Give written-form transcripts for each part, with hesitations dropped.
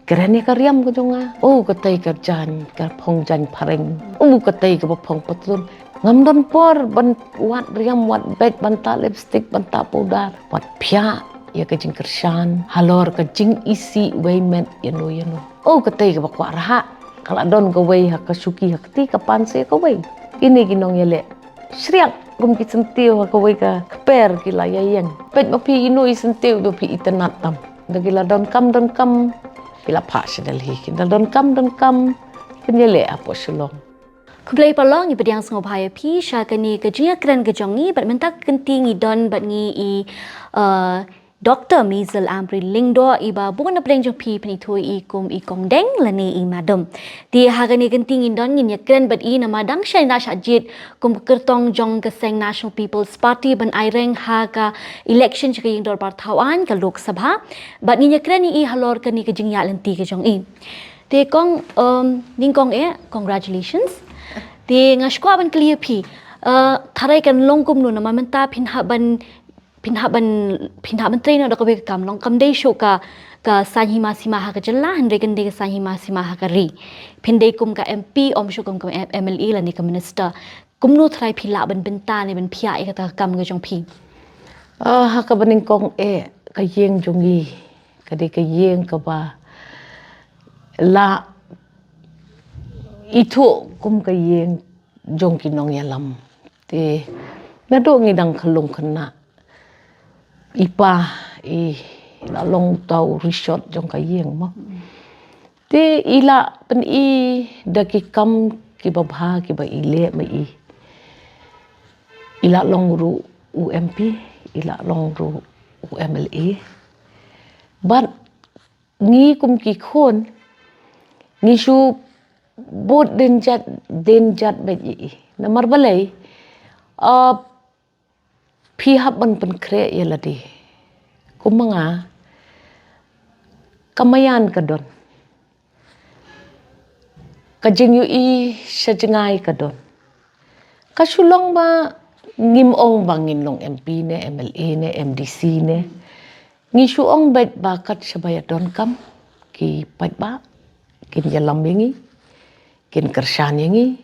kerana karyam ko jonga. Oh katay kerjaan karpong jan pareng. Oh katay kapong patun. Ngamdon por ban wat riam wat bed banta lipstick banta powder wat pia ya kajing kersan halor kajing isi waymet yano. Oh katay kapakwa raha. Kalau don kaway hakasuki hakti kapan saya kaway. Ini ginong yale. Shriak kum kisentiu kaway ka per kila ieng. Pet mapi inu isentiu mapi itenatam. Dagila don kam kila pas dalhi. Kila don kam kenyele apa Shillong. Kublai palong iba diang sengop haya pi syakani kejia keren kejongi bat mentak kentingi don bat ngi I Dr. Measle Amri Lingdo iba bukan apa yang jumpi penitui ikum ikong deng lani I madam. Di hagani kentingin don ngin ya keren bat I nama dang syai na syajit kum kertong jong keseng National People's Party ban aireng haga election jika yang dor partawan ke Lok Sabha bat ngin ya keren I halor kani kejing ya lenti kejong I. Di kong ningkong congratulations. Di ngashkwa ban clear pi tharai kan longkum nu nama menta pinhaban trainer dak be kam long kam dei show ka sanhima sima ha ka jalla hande kan de sanhima sima ha ka ri phinde kum ka MP om show kum MLA la ni ka minister kum nu thrai phila ban benta ni ban phia ka ta kam ga jong phi ha ka baning kong ka yeng jongi ka de ka yeng ka ba la itu kum ka yeng jong ki nong yalam te na do ngidang khalung khana ipa la long tau resort jong ka yeng mo te ila pen daki kam ki babha ki ba ile ma ila long ru UMP ila long ru UMLA but ni kum ki khon ni shu bot den jat be namar balai pihak ban pen kre yaladi kumanga kamayan kadon kajing yu sajengai kadon kasulong ba ngim ong bangin long MP ne MLA ne MDC ne ngisu ong bet bakat sabaya don kam ki pat ba kin jalam bingi kin kersan yangi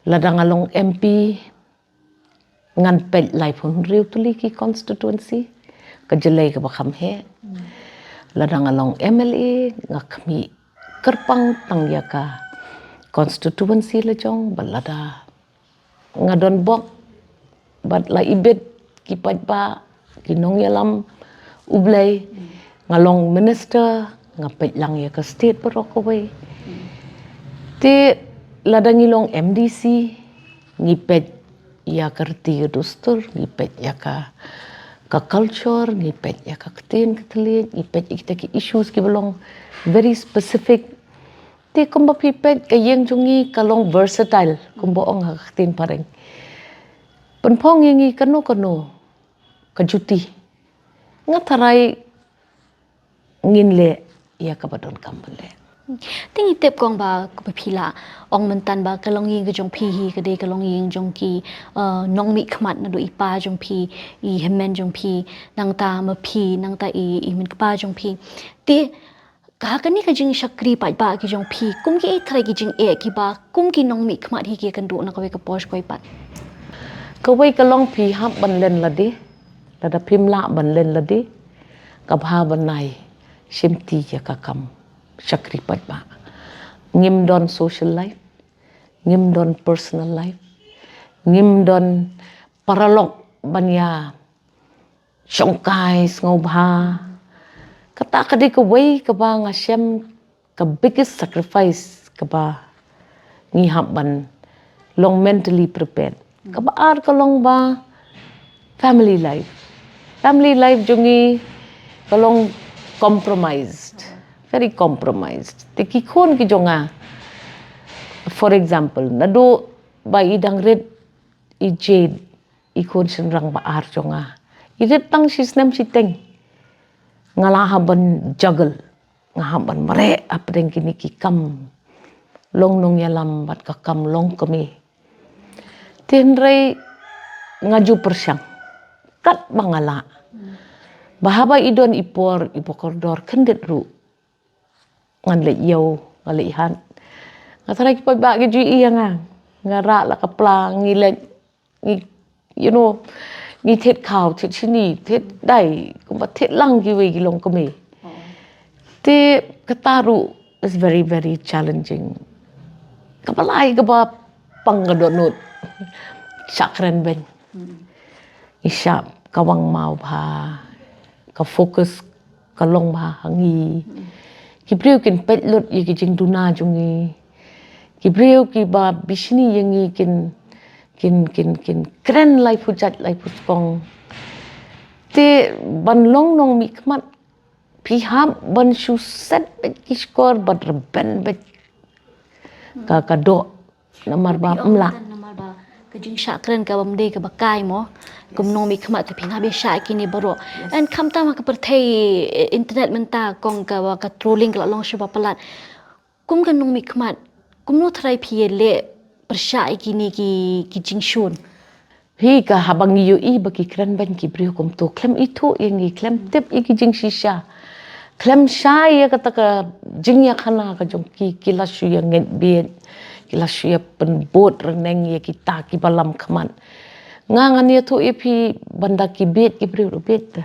ladang along MP ngan pet life hun riu tuli ki constituency kajelai ka bakam he ladang along MLA ngakmi kerpang tang yaka constituency le jong balada ngadon bok bat la ibet ki pat ba ki nong yalam ublai ngalong minister ngapet lang ya ka state perokowai te ladang ilong MDC ngipet ya kerti dustur ngipet ya ka culture ngipet ya ka ketin ketelit ngipet kita ki issues ki belong very specific te kumba pipet ka yeng jungi kalong versatile kumba ong ha ketin pareng penpong yengi kano kajuti ngatarai nginle ya ka badon kambale Tingi tip kong ba kupila ong mentan ba kalong ying jong pi hi kade kalong ying jong ki nongmihkhmat na do ipa jong pi I hemen jong pi nang ta ma pi nang ta I min pa jong pi ti ka kani ka jing shakri pa ba ki jong pi kum ki thrai ki jing ki ba kum ki nongmihkhmat hi ki kan do na ka we ka posh koi pat ka we kalong pi hap ban len ladi lada pimla ban len ladi ka bha ban nai shimti ya ka kam Syakri pat ba ngim don social life ngim don personal life ngim don paralok banya songkai ngobha kata kadi ka way ka ba nga siyam ka biggest sacrifice ka ba ngihap ban long mentally prepared ka ba ar ka long ba family life jungi kalong compromised very compromised. Teki khon ki jonga. For example, nado ba idang red I jade ikon senrang ba ar jonga. Iret tang sisnem siteng. Ngalahaban juggle. Ngahaban mare apdeng kini ki kam. Long nong yalam bat ka kam longkmie. Tenrei ngaju persyang. Kat bangala. Bahaba idon ipor ipokordor kendet ru. ngan le yo ngale han ngatara ki pa ba ki ju ieng ngara la ka plang ngi le ngi you know ngi thet khao thet chini thet dai kum ba thet lang ki we ki long ko me te kataru is very very challenging kapalai ka ba panggadonut sakren ben isya kawang mau ba ka focus ka long ba hangi ki priu kin pet lot yi ki jing duna jungi ki priu ki ba bishni yangi kin kren lai pujat lai puskong te ban long nongmihkhmat pihap ban shu set bet ki skor bat reben bet ka do namar ba mla namar ba kajing syakran ka bamde ka bakai mo kum nongmihkhmat te pina be syak kini baro and kamta ma ka perthai internet menta kong ka wa ka trolling ka long shaba palat kum kan nongmihkhmat kum no thrai phie le persyak kini ki jingshun hi ka habang yu I baki kran ban ki brio kum to klem itu yangi klem tip iki jing shisha klem sha ya kata ka jing ya khana ka jong ki la shu ya nget bien ki la shu ya pen bot reneng ya kita ki balam khaman ngangan ya tu ipi banda ki bet ki brio bet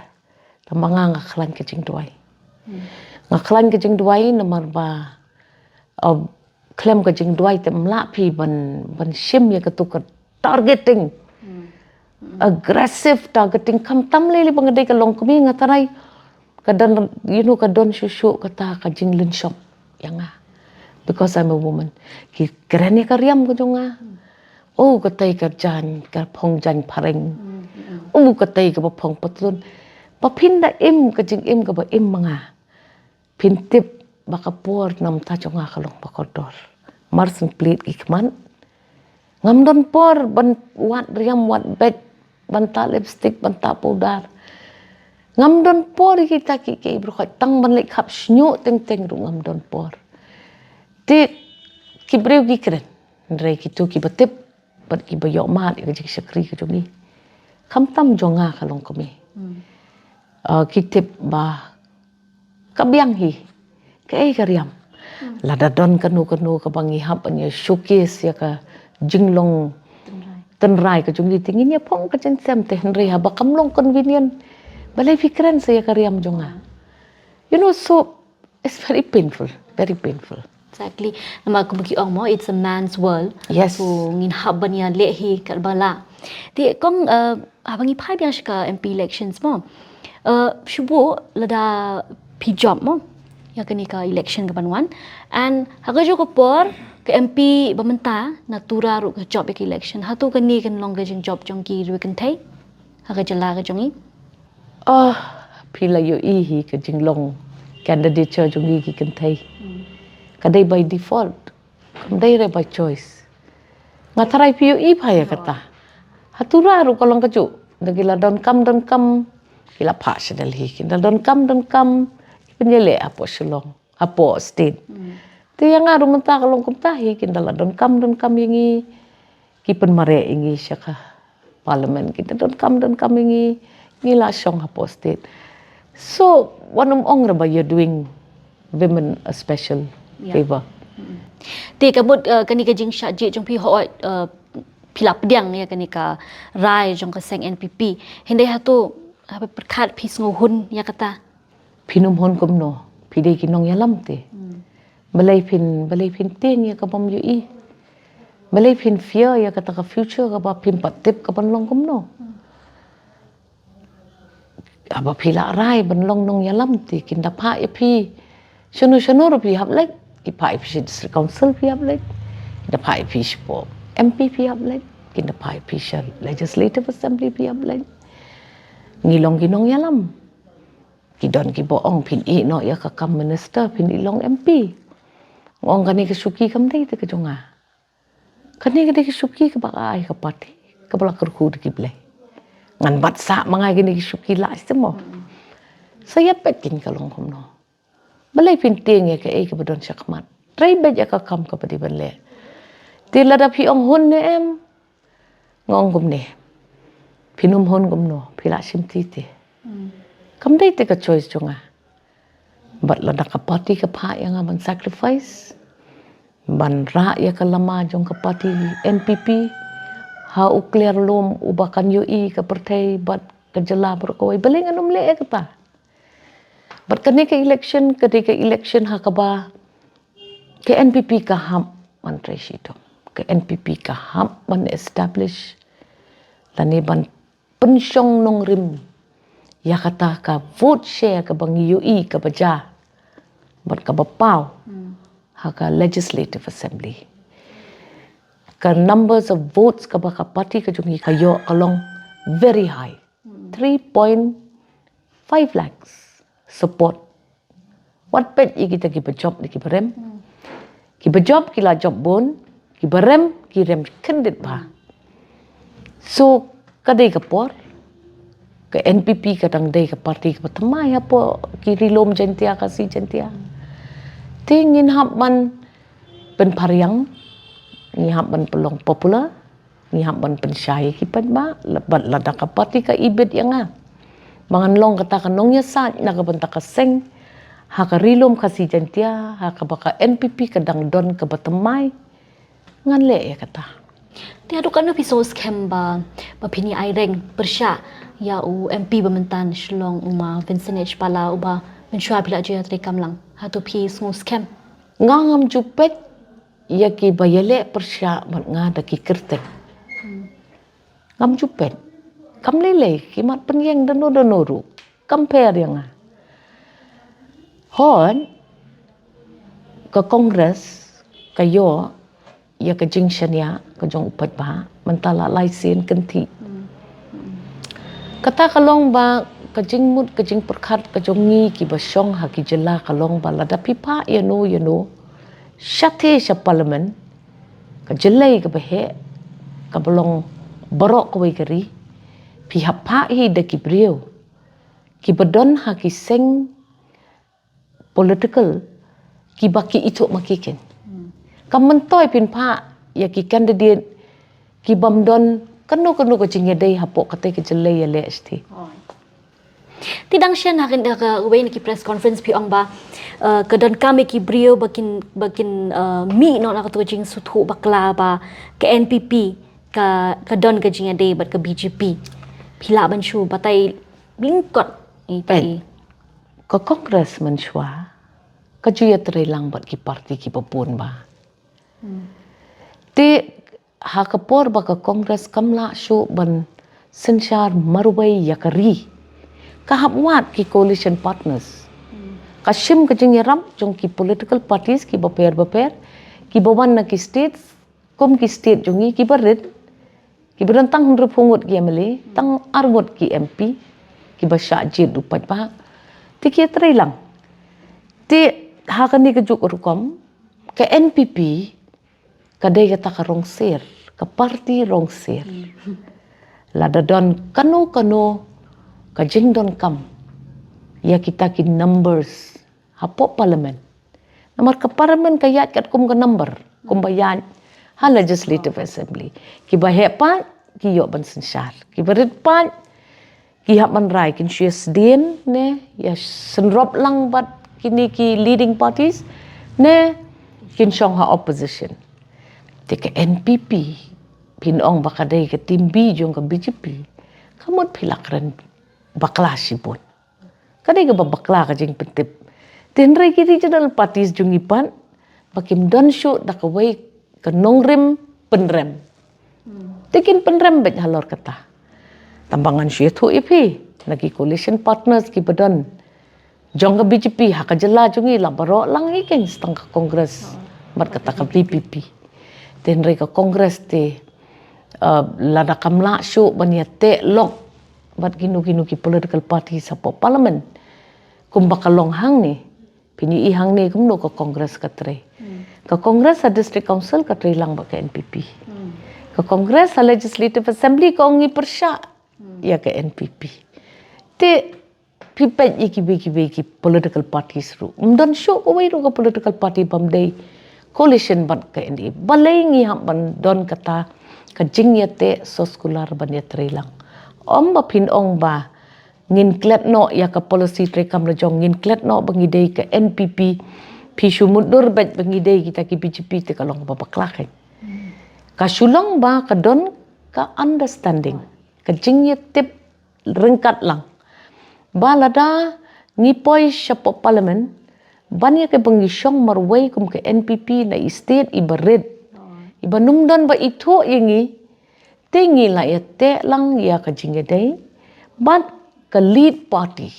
ta manga khlan ke jing duai khlan ke jing duai namar ba klem ke jing duai te mla pi ban shim ya ka tu ka targeting aggressive targeting kam tam le bangadai ka longkmie ngatarai kadan kadon shushu kata ka jinglin shop yanga because I'm a woman ki kerane ka riam ko jonga katai ka jan ka phong jan pareng katai ka phong patun papinda im ka jing im ka ba im manga pintip baka por nam ta jonga ka long pakodor marsen plit ikman ngamdon por ban wat riam wat bet banta lipstick banta powder ngamdon por kita ki bro tang ban lek khap snyo teng ru ngamdon por ti ki breu ki kren re ki tu ki batip bat ki bayo mat ki jik sakri ki jomi kham tam jonga khalong ko me ki tip ba kabyang hi ke kariam lada don kanu ka bangi hap anya showcase ya ka jinglong tenrai ka jungli tingin ya pong ka chen sem te henry ha ba kamlong convenient balai pikiran saya kariam jonga so it's very painful exactly nama ko bagi ong mo it's a man's world yes so ngin haban ya le hi karbala ti kong abangi phai bya shika MP elections mo shubo lada pijam mo ya kani ka election ka banwan and hagajo ko por ke MP bamenta natura ru ka job ek election hatu kani kan long gajing job jong ki ru kan thai hagajala ga jongi pila yo hi ka jinglong candidate jongi ki kan thai kadai by default kadai re by choice ngatarai pi yo phaya kata hatura ru kolong ka ju dagila don kam kila personal hi kila don kam penyele apo Shillong apo state ti yang aru menta kalong kumta hi kindala don kam yangi ki penmare ingi syaka parliament kita don kam ingi ngila syong apo state so wanum ong raba you're doing women a special favor ti kabut kani ka jing shaji jong pi ho pilap diang ya kani ka rai jong ka seng NPP hindai hatu apa perkhat pi hun ya kata pinum hon kumno pidei kinong yalam te balai pin ten ya ka bam yu balai pin fear ya kata ka future ka ba pin patip ka ban long kumno aba pila rai ban long nong yalam te kinda pa ya pi shanu ro pi hab lek ki pa pi district council pi hab lek kinda pa pi spo MP pi hab lek kinda pa pi legislative assembly pi hab lek ngilong kinong yalam kidon ki boong pin no ya ka kam minister pin long MP ngong kani ke suki kam dei te ke jonga kani ke suki ke ba ai ka party ka bala kerku ki ble ngan bat sa mangai kini ke suki la semo saya pekin kalong komno balai pin ting ya ke ke badon syakmat trai be ya ka kam ka padi banle ti lada pi ong hun ne em ngong gum ne pinum hun gum no pila sim ti te kam dei te ka choice jonga Bat lada ka party ka pa yang ban sacrifice. Ban ra ya ka lama jong ka party NPP. Ha uklear lom ubakan UI ka partai bat ka jela berkawai baling anum le kata. Bat kani ka election ha ka ba ke NPP ka ham man treshito. Ke NPP ka ham man establish lani ban pensyong nong rim ya kata ka vote share ka bang UI ka baja bat ka bapau ha ka legislative assembly ka numbers of votes ka baka party ka jungi kayo along very high 3.5 lakhs support what pet kita ki job ki berem ki job ki la job bon ki berem ki rem kendit ba so kadai ka por ke NPP kadang dai ke parti ke pertama ya po kiri lom jentia kasih jentia tingin hap man pen pariang ni hap man pelong popular ni hap man pensyai kipat ba lebat lada ka parti ka ibet yang mangan long kata kanong nya sa na ka benta ka seng ha ka rilom kasih jentia ha ka baka NPP kadang don ke bertemai ngan le ya kata Tiada kan episode scam ba pini ieng bersya ya MP Bementan Shillong uma Vincent H pala uba mensyua bila je tri kamlang hatu pi small scam ngam jupet ya ki bayale persya mat nga da ki kertek ngam jupet kam lele ki mat penyeng danoru compare yang hon ke kongres kayo ya ke junction ya ke jong upat ba mentala laisen kenti kata kalong ba ke jing mut ke jing perkat ke jongi ki basyong ha ki jela kalong ba lada pipa you know syate sya parliament ke jelai ke behe ke belong borok ke wegeri pihak pa hi de ki brio ki bedon ha ki seng political ki baki itu makiken kamentoi pin pa ya ki candidate ki bamdon kanu ke jingya dei hapok kate ke jelai ya le sti Tidang siya nakin ka uwi ki press conference pi ong ba kadon kami ki brio bakin mi no na katujing suthu bakla ba ke NPP ka kadon ka jingya dei bat ke BJP pila ban shu batai lingkot pen ke kongres mensyua ke juya terelang bat ki parti ki popun ba ti ha kapor ba ka kongres kamla shu ban sensyar marubai yakari kahapwat ki coalition partners kashim ke jingyaram jong ki political parties ki baper ki bawan na ki states kum ki state jongi ki barit ki berentang hundru pungut ki MLA tang arwot ki MP ki basya jid dupat ba ti ki terelang ti ha kan ni ke juk rukom ke NPP kadai kata ka rongser ke parti rongser lada don kanu ka jing don kam ya kita ki numbers hapo parliament nomor ke parliament kayat kat kum ke number kum bayan ha legislative assembly ki bahepa ki yo ban sensyar ki berit pan ki hap man rai kin syes din ne ya senrop lang bat kini ki leading parties ne kin syong ha opposition ke NPP pinong bakadai ke tim B jong ke BJP kamot pilakran bakla sibon kadai ke bakla ka jing pentip tenrai ki regional parties jong ipan bakim don show dak away ke nongrim penrem tekin penrem bet halor kata tambangan syet hu ipi lagi coalition partners ki bedon jong ke BJP ha ka jela jongi la baro lang ikeng setang ke kongres mat kata ke BPP tenrai ke kongres te lada kamla syu bania te lok bat ginu ki political party sapo parliament kum bakalong hang ni pini i hang ni kum no ke kongres ka tre ke kongres sa district council ka tre lang ba ke NPP ke kongres sa legislative assembly ko ngi persya ya ke NPP te pipet iki ki political parties ru mdon syu ko wai ru ke political party bamdei coalition ban ke ini balai ngi ham ban don kata ka jingya te soskular ban ya trelang om ba pin ong ba ngin klet no ya ka policy trekam la jong ngin klet no bangidei ka NPP pi sumudur bet bangidei kita ki BJP te kalong babaklak ka Shillong ba ka don ka understanding ka jingye tip ringkat lang ba lada ngipoi syapo parliament banya ke bangisyong marway kum ke NPP na state ibarid iba numdon ba ito yengi tingi la ya te lang ya ka jingye dei but ka lead party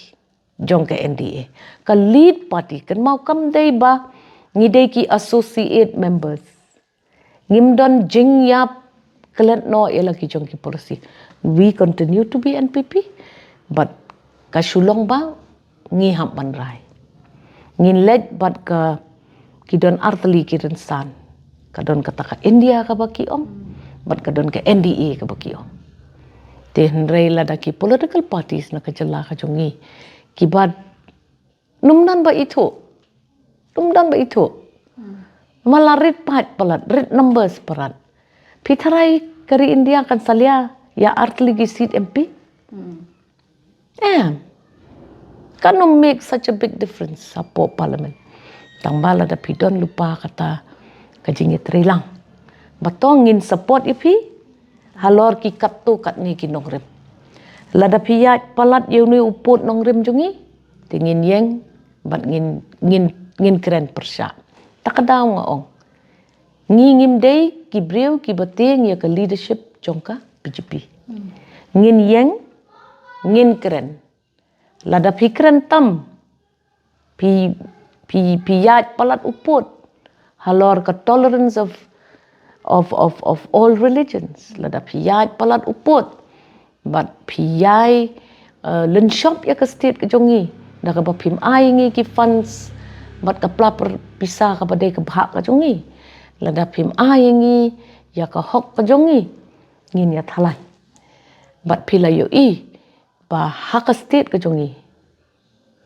jong ke NDA ka lead party kan mau kam dei ba ngidei ki associate members ngimdon jing yap kelet no ialah ki jong ki policy we continue to be NPP but ka Shillong ba ngi ham ban rai ngin lej bat ka kidon arteli kidon san kadon kata ka India ka baki om bat kadon ka NDA ka baki om ten rei la da ki political parties na kajala ka jongi kibat numdan ba itu malarit pat palat red numbers parat pitharai kari India kan salia ya artli ki seat MP kan no make such a big difference sapo parliament tang bala da pidon lupa kata kajingi trilang batongin support ipi halor ki kattu kat ni ki nongrem lada piyat palat yeuni uput nongrem jungi tingin yeng bat ngin keren persya takadaw nga ong ngingim day ki brew ki bating ya ka leadership jongka BJP ngin yeng ngin keren lada pikren tam piyat palat uput halor ka tolerance of all religions lada piyai palat uput but piyai lenshop ya ka state ka jongi da ka bapim ieng ki funds bat ka plaper pisa ka badai ka bhak ka jongi lada pim ieng ya ka hok ka jongi ngin ya thalai bat pila yo ba hak ka state ka jongi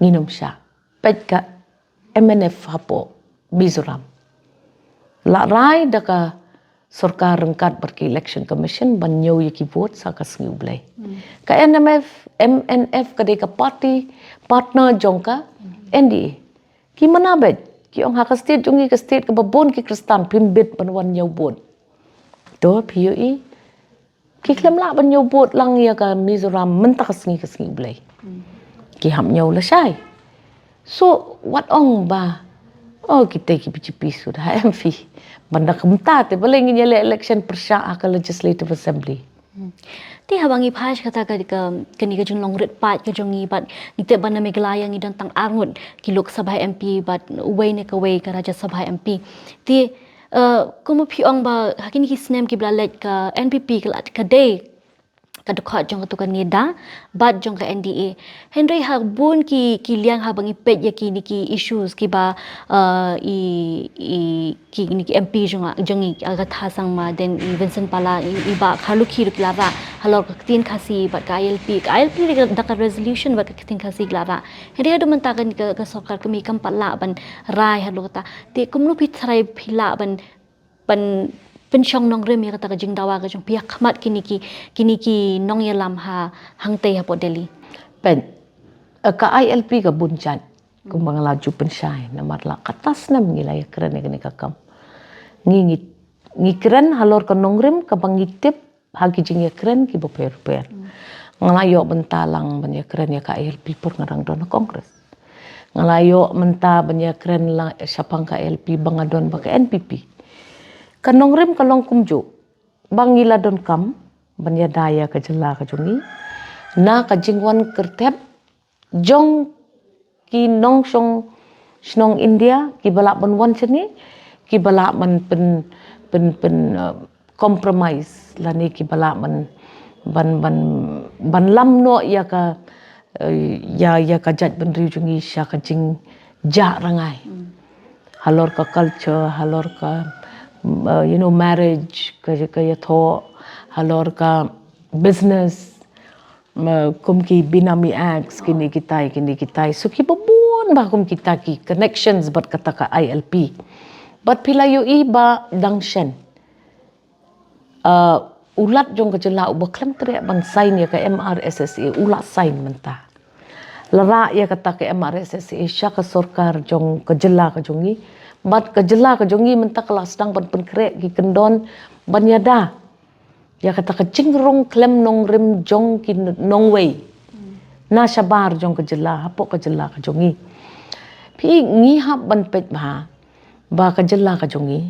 nginom sya pet ka MNF hapo Mizoram la rai da ka Sarkar rengkat berke election commission banyo yaki vote sa kasngi ublay ka MNF ka ka party partner jongka NDA ki manabet ki ong haka state jongi ka state ka babon ki kristan pimbit panwan nyaw bot to PUE ki klam la ban nyaw bot lang ya ka Mizoram menta kasngi ublay ki ham nyaw la syai so what ong ba kita ki BJP sudah MV banda kemta te boleh nginyele election persya ka legislative assembly ti habangi phaj kata ka kani ka jung longrit pat ka jongi bat ngite bana meglaya ngi dan tang arngut ki lok sabha MP bat way ne ka way ka raja sabha MP ti kumu phiong ba hakini ki snem ki blalet ka NPP ka day ka dokhat jong ka tukan nida bat jong ka NDA Henry ha bun ki liang ha bangi pet ya ki ni ki issues ki ba ki ni ki MP jongi aga thasang ma den Vincent Pala ba khaluki ruklara halor ka tin khasi bat ka ILP da ka resolution ba ka tin khasi glara Henry ha menta kan ka sarkar kami kam pala ban rai ha lokata te kumnu pitrai phila ban pensyong nong rem ya kata kajing dawa kajing pihak khmat kini ki nong ya lam ha hangte ha po Delhi pen ka ILP ka bunjan kumbang laju pensyai namar la katas na mengilaya keren ni ka kam ngi keren halor ka nong rem ka bangitip hagi jing ya keren ki boper ngalayo bentalang banya keren ya ka ILP pur ngarang don kongres ngalayo menta banya keren la syapang ka ILP bangadon ba ka NPP kanong rem kalong kumjo bangila don kam banya daya ka jela ka jungi na ka jingwan kertep jong ki nong snong India ki balak ban wan chani ki balak man pen compromise lani ki balak man ban lam no ya ka jat ban riu jungi sya ka jing ja rangai halor ka culture halor ka marriage kaya tho halor ka business kum ki binami acts kini kita so ki babon ba kum kita ki connections bat kata ka ILP bat pilayo iba dangshen ulat jong ka jela ubaklam tere ban sign ya ka MRSSA ulat sign menta lara ya kata ke MRSS Asia ke sorkar jong ke jela ke jongi bat ke jela ke jongi mentak kelas sedang ban penkrek ki kendon ban yada ya kata ke cingrong klem nong rim jong ki nong wei na sabar jong ke jela hapo ke jela ke jongi pi ngi hap ban pet ba ke jela ke jongi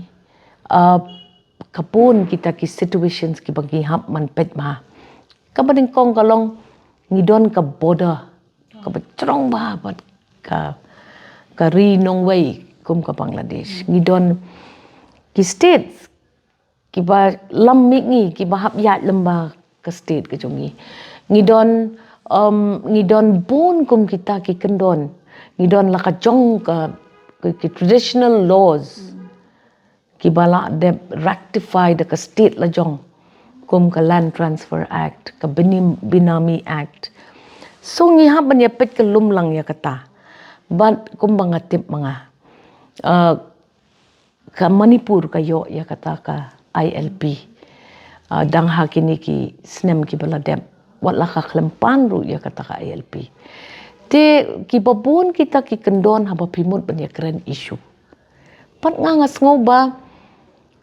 kapun kita ki situations ki bagi hap man pet ka bading kong kalong ngidon ka border ka betrong bat ka ri nong wei kum ka Bangladesh ngidon ki states ki ba lam mi ki ba hap ya lemba ke state ke jongi ngidon bon kum kita ki kendon ngidon la ka jong ki traditional laws ki bala de rectify the state la jong kum ka land transfer act ka binami act so ngi ha ban ya pet ke lum lang ya kata but kum banga tip mga ka Manipur ka yo ya kata ka ILP dang ha kini ki snem ki bala dem wala ka klempan ru ya kata ka ILP te ki babon kita ki kendon haba pimut ban ya keren issue pat ngas ngoba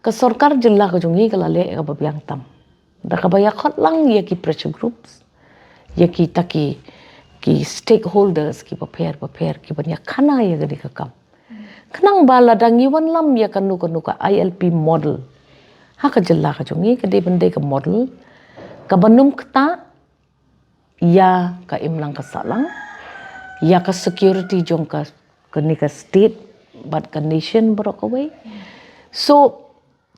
ka sorkar jela ka jongi ka lale ka babiang tam da ka baya khot lang ya ki pressure groups ya ki taki ki stakeholders ki prepare ki banya khana ya gadi ka kam kanang bala dangi wan lam ya kanu ka ILP model ha ka jela ka jongi ka de bende ka model ka banum kta ya ka imlang ka salang ya ka security jong ka ni ka state but ka nation barok away so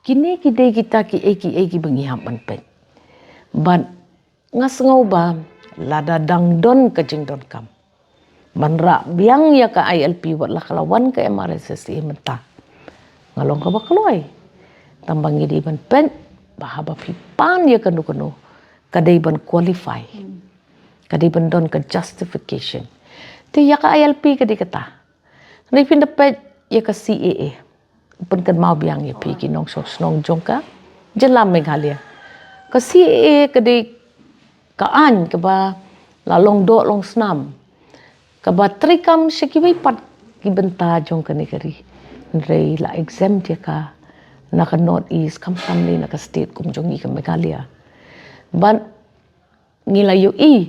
kini kide kita ki eki bangi hampan pet but ngas ngau ba lada dang don ka jing don kam banra biang ya ka ILP wat la kalawan ka MRSS menta ngalong ka bakloi tambang di ban pen bahaba pipan ya kanu kadai ban qualify kadai ban don ka justification ti ya ka ILP kadai kata ni pin pet ya ka CAA pun kan mau biang ya pi ki nong sok nong jongka jelam Meghalaya ka CAA kadai ka an ka ba la long do long snam ka ba trikam sekiwi pat ki benta jong ka ni kari rei la exempt ya ka na ka north east kam family na ka state kum jong i ka Meghalaya ban ngila yu i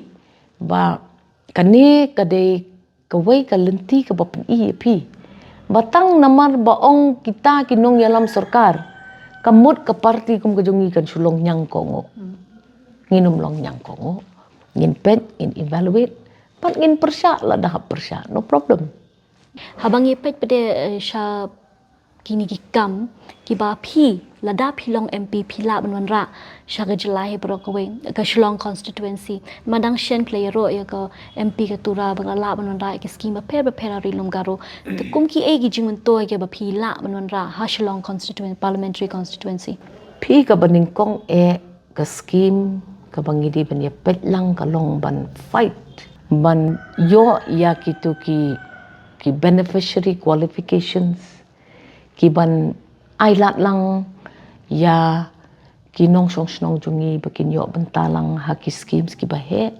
ba kani kadai ka wei ka lenti ka ba i pi batang namar baong kita kinong yalam sorkar kamut ka parti kum ka jongi kan Shillong nyang kongo nginum long nyang kongo ngin pet in evaluate pat ngin persya la dah persya no problem habang ipet pada sha kini gikam kiba phi lada philong MP phila banwanra sha ga jelai brokawe ka Shillong constituency madang shen player ro ya ka MP ka tura bangala banwanra ke scheme per ri lom garo te kum ki e gi jingman to ya ba phila banwanra ha Shillong constituency parliamentary constituency phi ka baning kong e ka scheme ka bangidi ban ya pet lang ka long ban fight ban yo ya kitu ki beneficiary qualifications ki ban ailat lang ya ki nong snong jungi bakin yo bentalang haki schemes ki bahe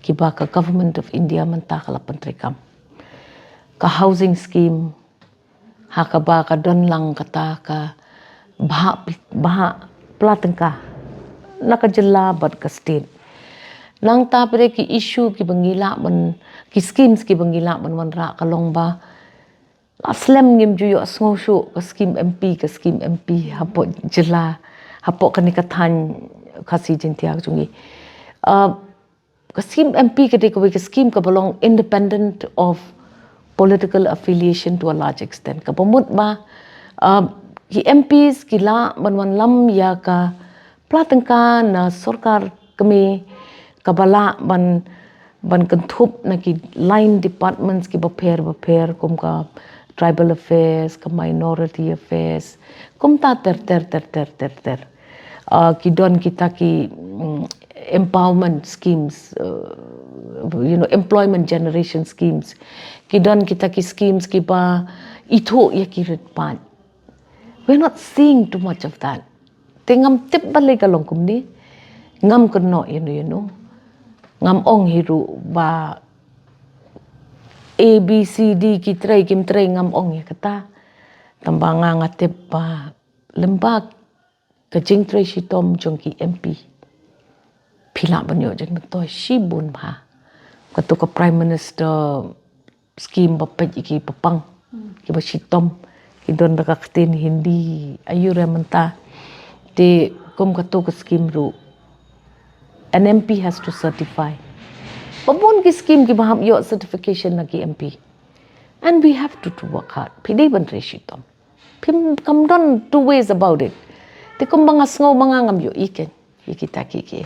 ki ba ka government of India menta kala pentrikam ka housing scheme ha ka ba ka don lang kata ka bah platengka naka jela bat ka state nang ta pare ki issue ki bangila man ki schemes ki bangila man ra kalong ba aslam ngim ju yo sngo ka scheme MP hapo jela hapo kanikathan khasi jintia jungi ka scheme MP ka ka scheme ka belong independent of political affiliation to a large extent ka pamut ba ki MPs ki la banwan lam ya ka platengka na sorkar kami kabala ban kentup na ki line departments ki baper kum ka tribal affairs ka minority affairs kum ta ter ki don kita ki empowerment schemes employment generation schemes ki don kita ki schemes ki ba itu ya ki pan we're not seeing too much of that tingam tip balik ka long kum ni ngam kono you know ngam ong hiru ba A B C D ki trai kim trai ngam ong ya kata tambanga ngatep pa lembag kajing trai shitom jong ki MP pila banyo jen matoy shibun ba katu ka prime minister scheme bapet iki papang ki ba shitom ki don da kaktin hindi ayure menta te kom katu ka scheme ru an MP has to certify babon ki scheme ki baham yo certification na ki MP and we have to work hard pidi ban reshitom pim kam don two ways about it te kom banga sngo banga ngam yo iken ikita ki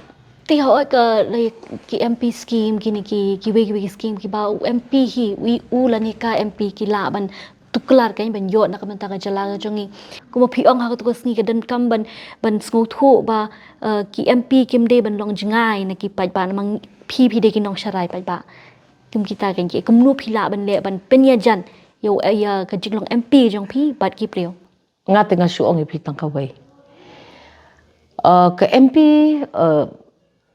Ti hỏi cái lấy cái MP scheme cái way scheme cái bao MP hi we u là ni ka MP cái lạ ban tuklar cái ban yot nak menta ka jala ka jongi kuma phi ong ha ka sni ka dan kam ban sngo thu ba cái MP kim de ban long jingai na ki pai ban mang phi de ki nong sharai pai ba kim kita kan ki kum nu phi la ban le ban penya jan yo ay ka jinglong MP jong phi bat ki preo nga te nga shu ong ipi tang ka wai ka MP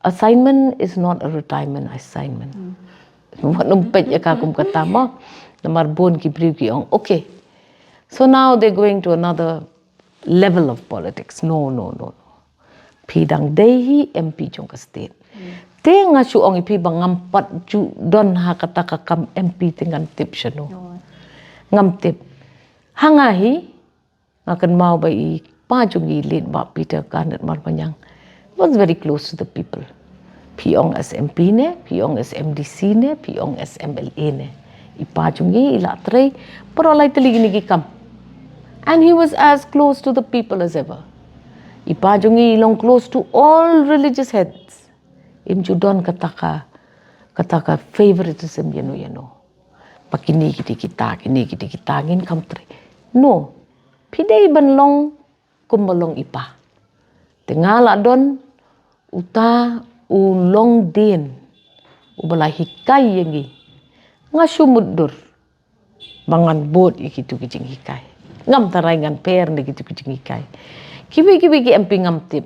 assignment is not a retirement assignment. What numpet ya ka kum kata mo namar bon ki priu ki ong okay. So now they're going to another level of politics. No. Pidang dehi MP jong ka state. Te nga shu ong ipi bang pat ju don ha kata ka kam MP tingan tip siya no. Ngam tip. Hangahi ngakan mau bai pa jong i lead ba Peter Kanet Marmanyang was very close to the people. Piong as MP ne, piong as MDC ne, piong as MLA ne. Ipa jungi ila tray, pero alay taligi ni kam. And he was as close to the people as ever. Ipa jungi ilong close to all religious heads. Imjudon kataka favoritism yano. Pakini kiti kita ngin kam tray. No, pidei banlong kumbalong ipa. Tengala don uta ulong din ubala hikay yangi nga sumudur bangan bot ikitu kijing hikay ngam taray ngan per ni kitu kijing hikay kibi ki MP ngam tip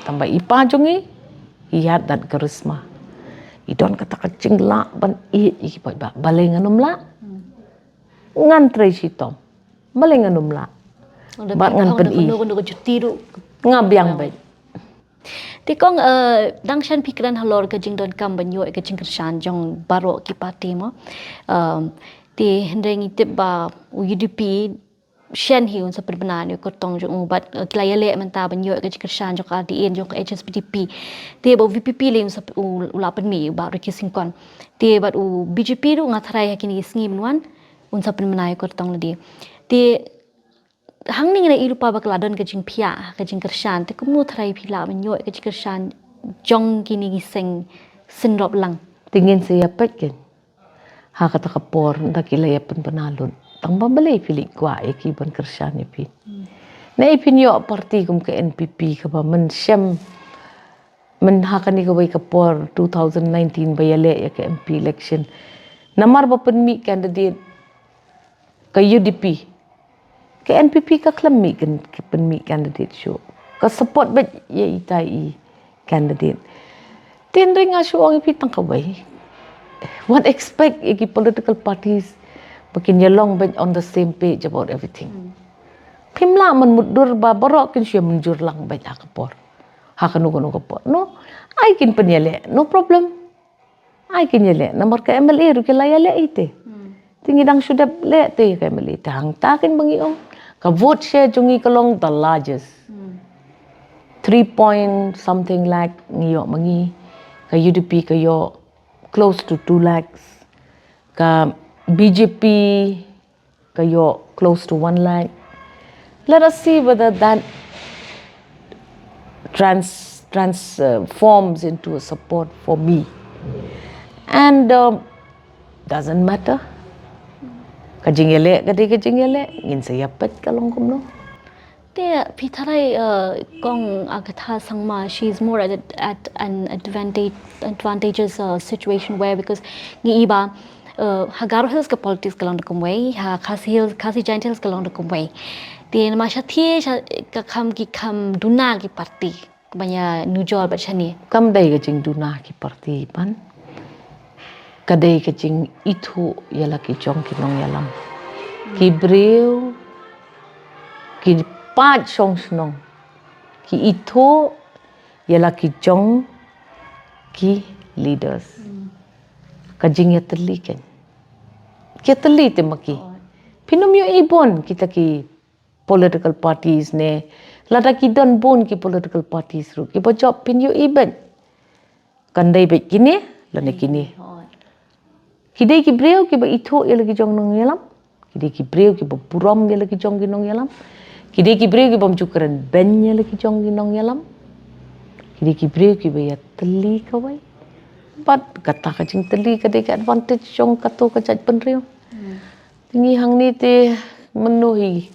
tambah ipa jongi ihat dan karisma idon kata kacing la ban iki ba baleng anum la ngan tray sitom baleng anum la bat ngan pen i ngabyang bay Ti kong dang shan pikiran halor ka jing don kam banyo ka jing kershan jong baro ki parti mo ti hendeng itip ba UDP shan hi un sa perbenan yo kotong jong bat klayale menta banyo ka jing kershan jong RDN jong HSPDP ti ba VPP le un sa ulapan mi ba rekising kon ti bat u BJP ru ngatrai hakini ngim wan un sa perbenan yo kotong ladi ti hang ning na ilupa bakladon ka jing pia ka jing kershan te kumu thrai phila manyo ka jing kershan jong kini giseng sinrop lang tingin saya peken ha kata kapor nda kilaya pun penalun tang babalay pili kwa eki ban kershan ipi na ipinyo parti kum ke NPP ka ba man syam man ha kani ka way kapor 2019 bayale ya ke MP election namar ba penmi candidate ka UDP ke NPP ka klammi kan penmi candidate show ka support bet ye itai candidate tin ringa show ang ipitang kaway what expect iki political parties bakin yalong bet on the same page about everything pimla man mudur ba barok kin siya munjur lang bet akapor ha kanu kapor no I kin penyele no problem I kin yele nomor ka MLA ru kilaya le ite tingidang sudah le te ka MLA tang takin bangiong ka vote share jungi kalong the largest 3 point something lakh ngiyo mangi ka UDP kayo close to 2 lakhs ka BJP kayo close to 1 lakh let us see whether that transforms into a support for me and doesn't matter kajingele ngin saya pet kalong kumno te pitharai kong agatha sangma she is more at an advantageous situation where because ni iba hagaro hills ka politics kalong da kumway ha khasi giant hills kalong da kumway te ma shathi ka kham duna ki parti banya nujol ba chani kam dai ga jing duna ki parti pan kadai kecing itu ialah ki jong ki nong yalam ki breu ki pat song snong ki itu ialah ki jong ki leaders kajing ya teli kan kia teli te maki pinum yo ibon kita ki political parties ne lada ki don bon ki political parties ru ki bojop pin yo iben kandai bet kini lane kini kidai ki breu ki ba itu ya lagi jong nong yalam kidai ki breu ki ba puram ya lagi jong nong yalam kidai ki breu ki bom cukran ben ya lagi jong nong yalam kidai ki breu ki ba ya teli kawai bat kata kacing teli kadai ki advantage jong kato kacaj penriu tingi hang ni te menuhi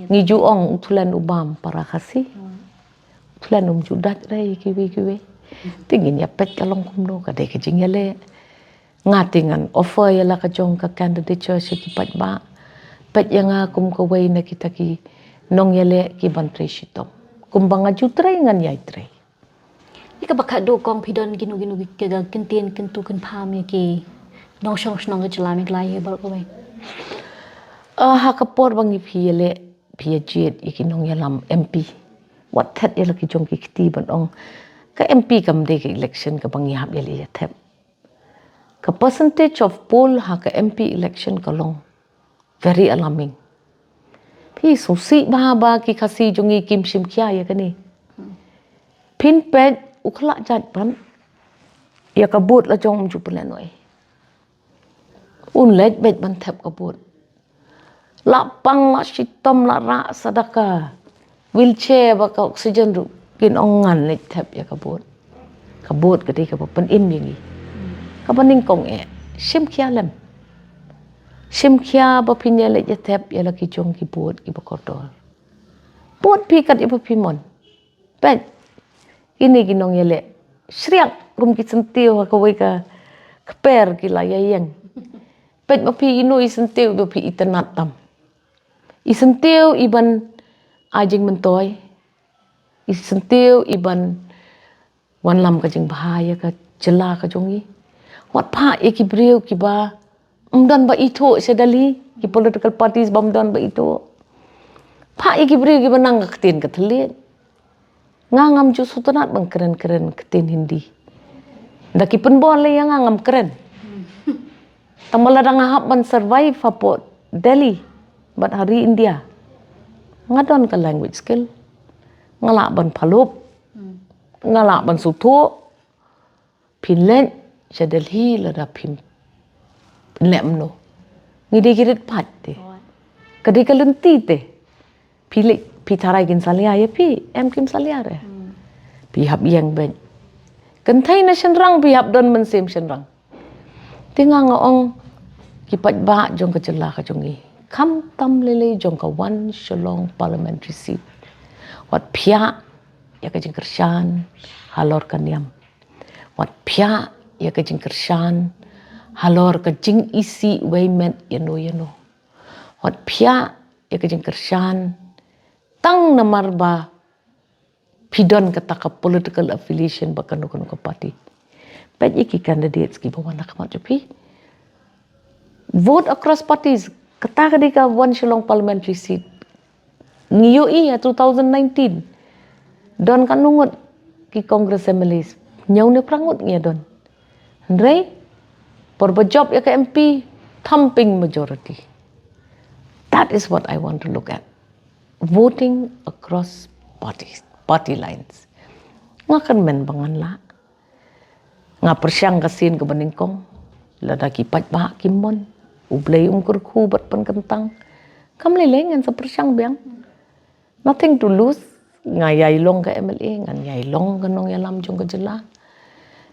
ngi juong utulan ubam para kasih utulan judat rai kiwi tingin ya pet kalong kumno kadai kacing ya le ngatingan offer ya la kajong ka candidate ki pat ba pet yang akum kawai na kita ki nong ya le ki bantri shitom kumbang aju trai ngan yai trai Ika bakat do kong pidon ginu kega kentien kentu ken pam ya ki nong snong ke jelamik lai bal kawai ha kapor bangi phile jet iki nong yalam MP what that ya la ki jong ki kiti ban ong ka MP kam de ki election ka bangi hap ya le ya thep ka percentage of poll ha ka MP election ka long very alarming phi susi ba ki khasi jongi kim sim kya ya kani pin pet ukla jat ban ya kabut la jong ju pula noi let bet ban thap kabut la pang la shitom la ra sadaka wheelchair ba ka oxygen ru kin ong ngan le thap ya kabut kati ka pen im yangi ka baning kong sim kya lem sim kya ba pinya le ya thap ya la ki jong ki bot ki ba kotor bot pi kat ibu pimon pet ini ginong yele sriak rum ki sentiu ka wei ka kper ki la ieng pet ba pi inu isentiu ba pi itenat tam isentiu iban ajing mentoy isentiu iban wan lam ka jing bahaya ka jela ka jongi wat pa ki breu ki ba umdan ba itu sedali ki political parties bamdan ba itu pa ki breu ki banang ka tin ka thlet ngangam ju sutanat bang keren ketin hindi daki penbon le yang ngangam keren tambala dang hap ban survive hapot Delhi bat hari India ngadon ka language skill ngalak ban palup ngalak ban sutu pinlen sa Delhi lada pin lemno ngide kirit pat te kadi kalenti te pilik pi tarai kin salia ya pi em kim salia re pi hap yang ben kentai na senrang pi hap don men sem senrang tinga ngong ki pat ba jong ka jela ka jongi kam tam lele jong ka one Shillong parliamentary seat wat pia ya ka jing kershan halor kaniam wat pia ya ka jing kershan halor ka jing isi weimet yano wat pia ya ka jing kershan tang namar ba pidon kata ka political affiliation ba kanu ka party pet iki candidates ki bawa nak mat jupi vote across parties kata ka one Shillong parliamentary seat ngiyo ya 2019 don kanungut ki congress MLAs nyau ne prangut ngia don ndrei por job ya ka MP thumping majority that is what I want to look at voting across party lines ngakan men bangan la nga persyang kasin ke beningkong lada ki pat ba kimon ublay kurku bat pan kentang kam lelengan sa persyang biang nothing to lose nga yailong ka MLA ngan yailong kanong yalam jong ka jela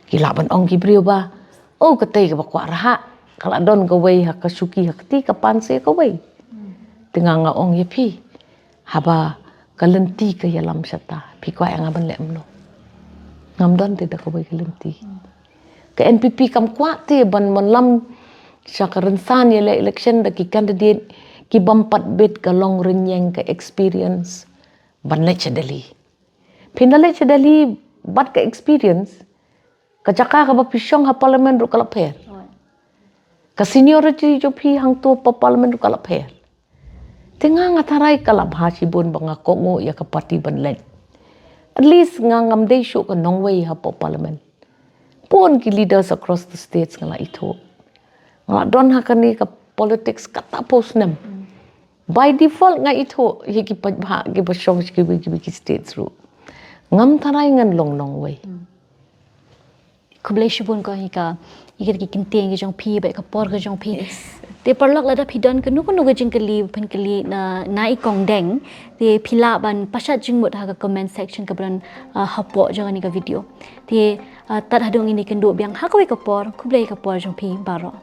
kilaban ong kibriu ba oh katay ka bakwa raha kala don ka way ha kasuki hakti ka panse ka way tinga nga ong yepi haba kalenti ka yalam syata pi kwa yang aban lemno ngam don te ka way kalenti ka NPP kam kwa te ban malam sa karensan ya election da ki candidate ki bampat bet ka long renyeng ka experience ban le chadali pinale chadali bat ka experience ka jaka ka ba pisyong ha parliament ru kala per ka seniority jo pi hang tu pa parliament kalap her tenga ngatarai kalap ha sibun banga kongo ya ka parti ban len at least nga ngam dei shu ka nongwei ha pa parliament pon ki leaders across the states ngala itho ngala don ha kani ka politics kata post nem by default nga itho hi ki pa bha ki ba shong ki states ru ngam tarai ngan long nongwei kublai shibun ko hika iker ki kinteng jong phi ba ka por ka jong phi te parlok la da pidon ka nu ko jing kali pen kali na I kong deng te phila ban pasat jing mut ha ka comment section ka bran hapo jong ani ka video te tat hadong ini kendo biang ha ko ka por kublai ka por jong phi baro